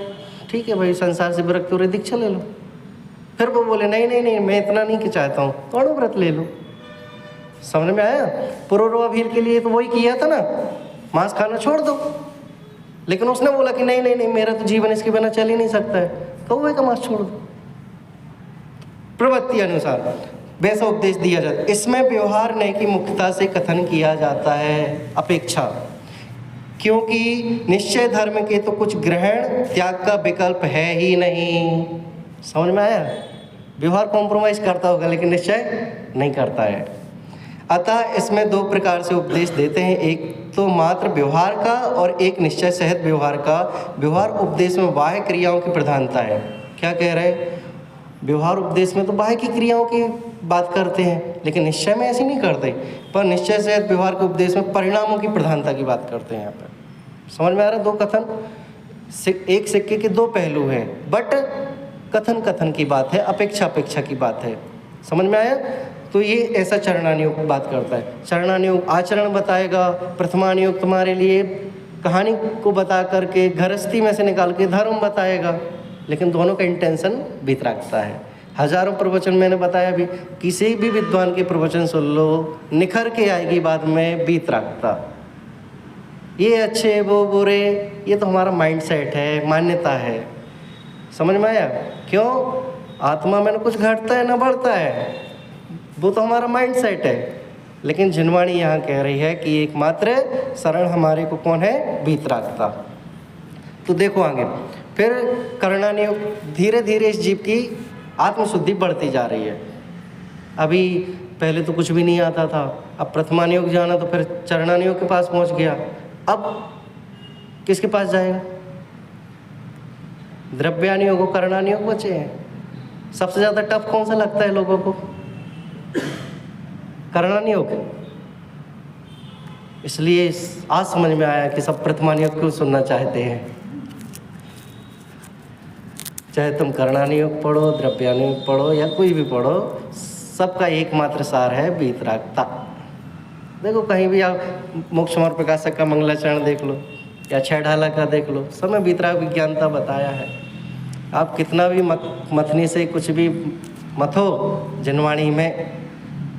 ठीक है भाई, संसार से विरक्त हो रहे, दीक्षा ले लो। फिर वो बोले नहीं नहीं नहीं, मैं इतना नहीं कि चाहता हूँ, तो अणुव्रत ले लो। समझ में आया? पुरोरवाभीर के लिए तो वही किया था ना, मांस खाना छोड़ दो, लेकिन उसने बोला कि नहीं नहीं नहीं, मेरा तो जीवन इसके बिना चल ही नहीं सकता है, कौवे का मांस छोड़ दो। प्रवृत्ति अनुसार वैसा उपदेश दिया जाता है। इसमें व्यवहार नहीं कि मुख्यता से कथन किया जाता है, अपेक्षा, क्योंकि निश्चय धर्म के तो कुछ ग्रहण त्याग का विकल्प है ही नहीं। समझ में आया? व्यवहार कॉम्प्रोमाइज करता होगा लेकिन निश्चय नहीं करता है। अतः इसमें दो प्रकार से उपदेश देते हैं, एक तो मात्र व्यवहार का और एक निश्चय सहित व्यवहार का। व्यवहार उपदेश में बाह्य क्रियाओं की प्रधानता है। क्या कह रहे हैं? व्यवहार उपदेश में तो बाह्य की क्रियाओं की बात करते हैं, लेकिन निश्चय में ऐसी नहीं करते, पर निश्चय सहित व्यवहार के उपदेश में परिणामों की प्रधानता की बात करते हैं। यहाँ पर समझ में आ रहा है? दो कथन, एक सिक्के के दो पहलू हैं, बट कथन कथन की बात है, अपेक्षा अपेक्षा की बात है। समझ में आया? तो ये ऐसा चरणानुयोग बात करता है। चरणानुयोग आचरण बताएगा, प्रथमानुयोग तुम्हारे लिए कहानी को बता करके गृहस्थी में से निकाल के धर्म बताएगा, लेकिन दोनों का इंटेंशन वीतरागता है। हजारों प्रवचन मैंने बताया भी, किसी भी विद्वान के प्रवचन सुन लो, निखर के आएगी बाद में वीतरागता। ये अच्छे वो बुरे, ये तो हमारा माइंड सेट है, मान्यता है। समझ में आया? क्यों? आत्मा में न कुछ घटता है न बढ़ता है, वो तो हमारा माइंड सेट है। लेकिन जिनवाणी यहाँ कह रही है कि एकमात्र शरण हमारे को कौन है? वीतरागता। तो देखो आगे फिर करणानुयोग, धीरे धीरे इस जीव की आत्मशुद्धि बढ़ती जा रही है। अभी पहले तो कुछ भी नहीं आता था, अब प्रथमानुयोग जाना तो फिर चरणानुयोग के पास पहुँच गया। अब किसके पास जाएगा? द्रव्यानुयोग और करणानुयोग बचे हैं। सबसे ज़्यादा टफ कौन सा लगता है लोगों को? करणानुयोग। इसलिए आज समझ में आया कि सब प्रथमानुयोग क्यों सुनना चाहते हैं। चाहे तुम करणानुयोग पढ़ो, द्रव्यानुयोग पढ़ो या कोई भी पढ़ो, सबका एकमात्र सार है वीतरागता। देखो कहीं भी आप मोक्ष मार्ग प्रकाशक का मंगलाचरण देख लो या छह ढाला का देख लो, सब में वीतराग विज्ञानता बताया है। आप कितना भी मथनी से कुछ भी मथो, जिनवाणी में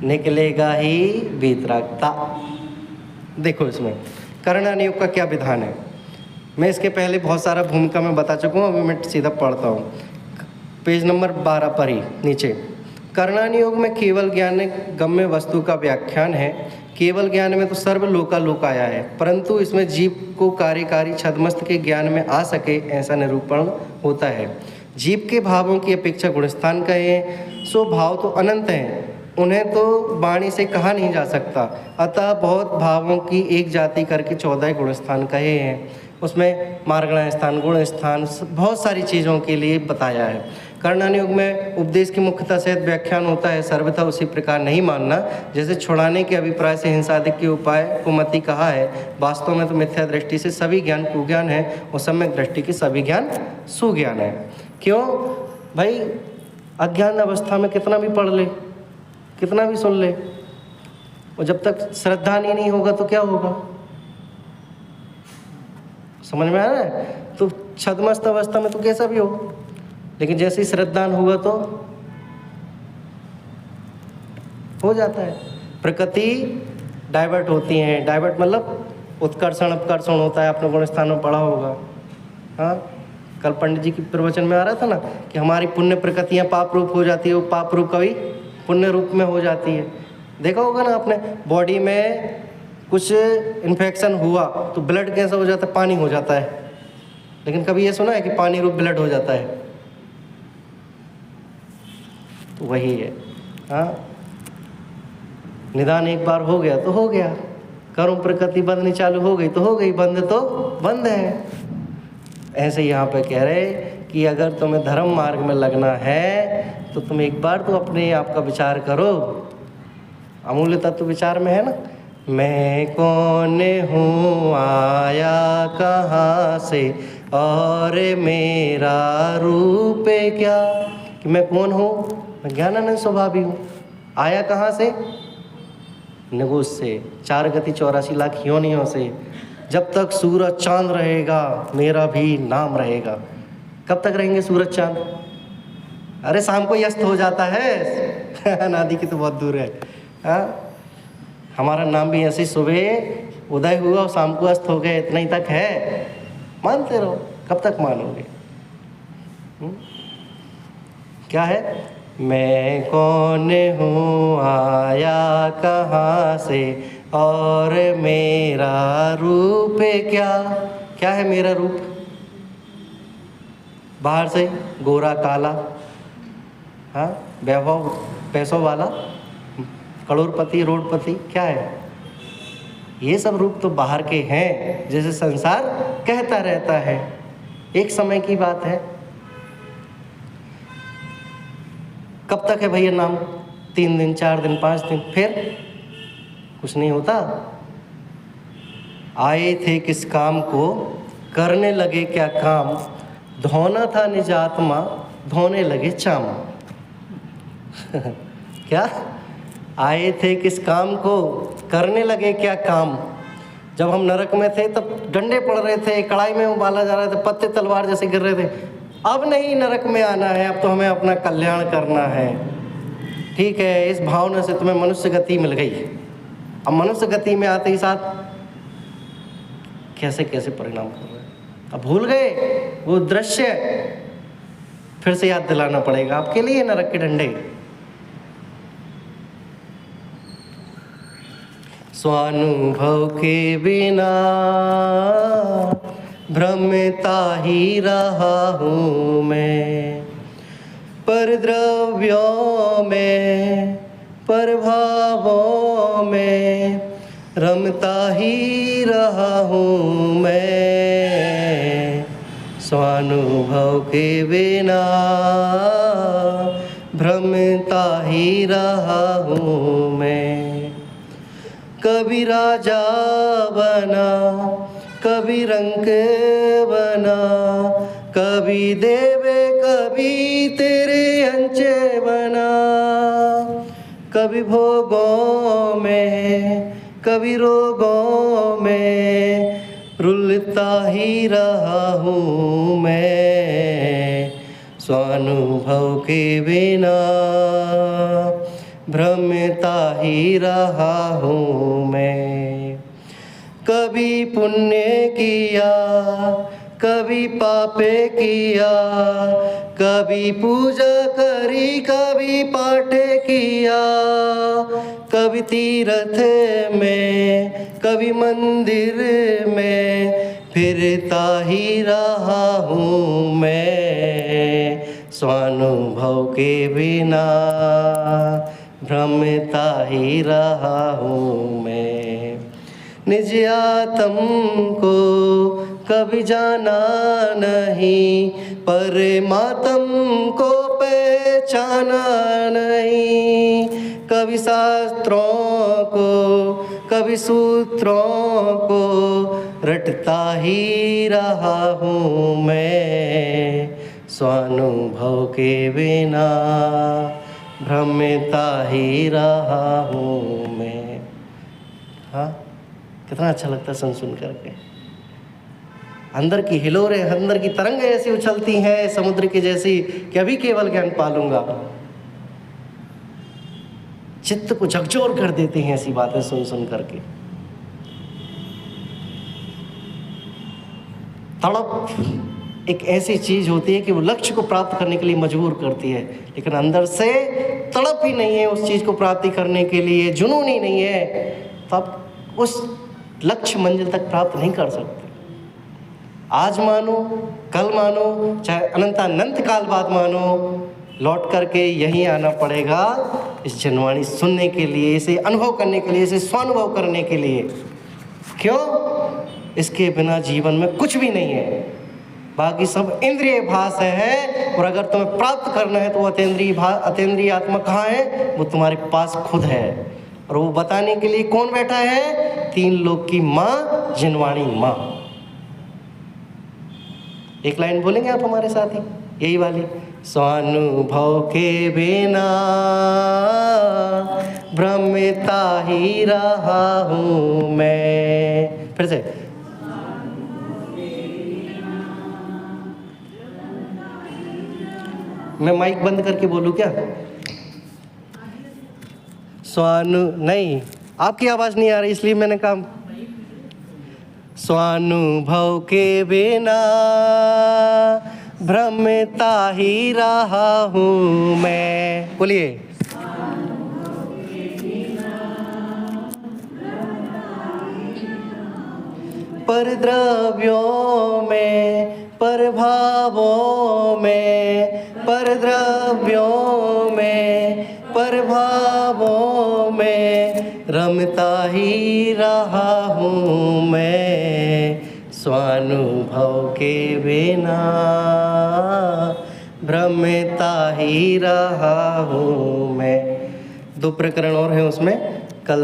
निकलेगा ही वीतरागता। देखो इसमें करणानुयोग का क्या विधान है। मैं इसके पहले बहुत सारा भूमिका में बता चुका हूँ, अभी मैं सीधा पढ़ता हूँ। पेज नंबर 12 पर ही नीचे, करणानि योग में केवल ज्ञान गम्य वस्तु का व्याख्यान है। केवल ज्ञान में तो सर्वलोकालोक आया है, परंतु इसमें जीव को कार्यकारी छद्मस्त के ज्ञान में आ सके ऐसा निरूपण होता है। जीव के भावों की अपेक्षा गुणस्थान कहें सो भाव तो अनंत हैं, उन्हें तो वाणी से कहा नहीं जा सकता। अतः बहुत भावों की एक जाति करके 14 गुणस्थान कहे हैं। उसमें मार्गण स्थान, गुण स्थान, बहुत सारी चीज़ों के लिए बताया है। करणानि योग में उपदेश की मुख्यता सहित व्याख्यान होता है, सर्वथा उसी प्रकार नहीं मानना जैसे छुड़ाने के अभिप्राय से हिंसादिक के उपाय को मति कहा है। वास्तव में तो मिथ्या दृष्टि से सभी ज्ञान कुज्ञान है और सम्यक दृष्टि के सभी ज्ञान सुज्ञान है। क्यों भाई, अज्ञान अवस्था में कितना भी पढ़ ले, कितना भी सुन ले, और जब तक श्रद्धा नहीं होगा तो क्या होगा, समझ में आ रहा है? तो छद्मस्त अवस्था में तो कैसा भी हो, लेकिन जैसे ही श्रद्धान होगा तो हो जाता है। प्रकृति डाइवर्ट होती हैं, डाइवर्ट मतलब उत्कर्षण अपकर्षण होता है, आपने गुण स्थान में पढ़ा होगा। हाँ, कल पंडित जी की प्रवचन में आ रहा था ना कि हमारी पुण्य प्रकृतियाँ पाप रूप हो जाती है, वो पाप रूप कभी पुण्य रूप में हो जाती है। देखा होगा ना आपने, बॉडी में कुछ इन्फेक्शन हुआ तो ब्लड कैसा हो जाता है, पानी हो जाता है। लेकिन कभी ये सुना है कि पानी रूप ब्लड हो जाता है? तो वही है। हाँ, निदान एक बार हो गया तो हो गया, कर्म प्रकृति बंधनी चालू हो गई तो हो गई, बंद तो बंद है। ऐसे यहाँ पे कह रहे कि अगर तुम्हें धर्म मार्ग में लगना है तो तुम एक बार तो अपने आप का विचार करो। अमूल्य तत्व विचार में है ना, मैं कौन हूँ, आया कहाँ से, और मेरा रूप क्या। कि मैं कौन हूँ, मैं ज्ञानानंद स्वभावी हूँ। आया कहाँ से, निगुस से, 4 गति 84 लाख योनियों से। जब तक सूरज चांद रहेगा मेरा भी नाम रहेगा। कब तक रहेंगे सूरज चांद? अरे शाम को अस्त हो जाता है नादि की तो बहुत दूर है। हाँ, हमारा नाम भी ऐसे सुबह उदय हुआ और शाम को अस्त हो गए, इतना ही तक है। मानते रहो, कब तक मानोगे? क्या है, मैं कौन हूँ, आया कहाँ से, और मेरा रूप क्या। क्या है मेरा रूप? बाहर से गोरा काला, हाँ, वैभव पैसों वाला, करोड़पति रोडपति, क्या है? ये सब रूप तो बाहर के हैं, जैसे संसार कहता रहता है। एक समय की बात है। कब तक है भैया नाम? 3 दिन, 4 दिन, 5 दिन, फिर कुछ नहीं होता। आए थे किस काम को, करने लगे क्या काम, धोना था निज आत्मा, धोने लगे चाम। क्या? आए थे किस काम को, करने लगे क्या काम। जब हम नरक में थे तब डंडे पड़ रहे थे, कढ़ाई में उबाला जा रहा था, पत्ते तलवार जैसे गिर रहे थे। अब नहीं नरक में आना है, अब तो हमें अपना कल्याण करना है। ठीक है, इस भावना से तुम्हें मनुष्य गति मिल गई। अब मनुष्य गति में आते ही साथ कैसे कैसे परिणाम कर रहे हैं, अब भूल गए वो दृश्य, फिर से याद दिलाना पड़ेगा आपके लिए नरक के डंडे। स्वानुभव के बिना भ्रमता ही रहा हूँ मैं, पर द्रव्यों में प्रभावों में रमता ही रहा हूँ मैं। स्वानुभव के बिना भ्रमता ही रहा हूँ मैं। कभी राजा बना, कभी रंक बना, कभी देवे कभी तेरे अंचे बना। कभी भोगों में कभी रोगों में रुलता ही रहा हूँ मैं। स्वानुभव के बिना भ्रमता ही रहा हूँ मैं। कभी पुण्य किया कभी पापे किया, कभी पूजा करी कभी पाठ किया, कभी तीर्थ में कभी मंदिर में फिरता ही रहा हूँ मैं, स्वानुभव के बिना भ्रमता ही रहा हूँ मैं। निज आत्म को कभी जाना नहीं, परमात्म को पहचाना नहीं, कभी शास्त्रों को कभी सूत्रों को रटता ही रहा हूँ मैं, स्वानुभव के बिना भ्रमता ही रहा हूँ मैं। हाँ, कितना अच्छा लगता है सुन करके। अंदर की हिलोरें, अंदर की तरंगें ऐसी उछलती हैं समुद्र की जैसी कि अभी केवल ज्ञान पालूंगा। चित्त को झकझोर कर देते हैं ऐसी बातें सुन करके। तड़प एक ऐसी चीज होती है कि वो लक्ष्य को प्राप्त करने के लिए मजबूर करती है, लेकिन अंदर से तड़प ही नहीं है उस चीज को प्राप्ति करने के लिए, जुनून ही नहीं है, तो आप उस लक्ष्य मंजिल तक प्राप्त नहीं कर सकते। आज मानो, कल मानो, चाहे अनंतानंत काल बाद मानो, लौट करके यहीं आना पड़ेगा इस जनवाणी सुनने के लिए, इसे अनुभव करने के लिए, इसे स्वानुभव करने के लिए। क्यों? इसके बिना जीवन में कुछ भी नहीं है, बाकी सब इंद्रिय भास है। और अगर तुम्हें प्राप्त करना है तो अतीन्द्रिय आत्मा कहाँ है? वो तुम्हारे पास खुद है। और वो बताने के लिए कौन बैठा है? 3 लोक की माँ, जिनवाणी माँ। एक लाइन बोलेंगे आप हमारे साथ ही, यही वाली, स्वानुभव के बिना भ्रमता ही रहा हूँ मैं। फिर से, मैं माइक बंद करके बोलूँ क्या? नहीं, आपकी आवाज़ नहीं आ रही इसलिए मैंने कहा स्वानुभव के बिना भ्रमता ही रहा हूँ मैं। बोलिए, पर द्रव्यों में, पर भावों में, पर द्रव्यों में, पर भावों में रमता ही रहा हूँ मैं, स्वानुभव के बिना भ्रमता ही रहा हूँ मैं। 2 प्रकरण और हैं उसमें, कल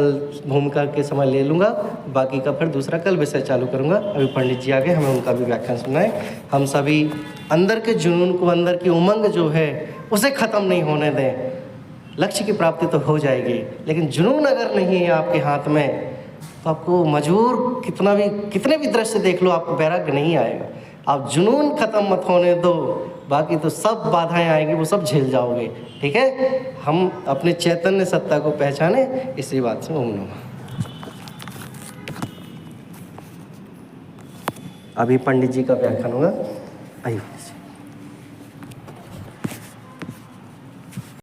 भूमिका के समय ले लूँगा, बाकी का फिर दूसरा कल विषय चालू करूँगा। अभी पंडित जी आ गए, हमें उनका भी व्याख्यान सुनना है। हम सभी अंदर के जुनून को, अंदर की उमंग जो है उसे ख़त्म नहीं होने दें। लक्ष्य की प्राप्ति तो हो जाएगी, लेकिन जुनून अगर नहीं है आपके हाथ में तो आपको मजबूर कितने भी दृश्य देख लो, आपको वैराग्य नहीं आएगा। आप जुनून ख़त्म मत होने दो, बाकी तो सब बाधाएं आएंगी, वो सब झेल जाओगे। ठीक है, हम अपने चैतन्य सत्ता को पहचाने, इसी बात से ओम नमः। अभी पंडित जी का व्याख्यान होगा, आइए।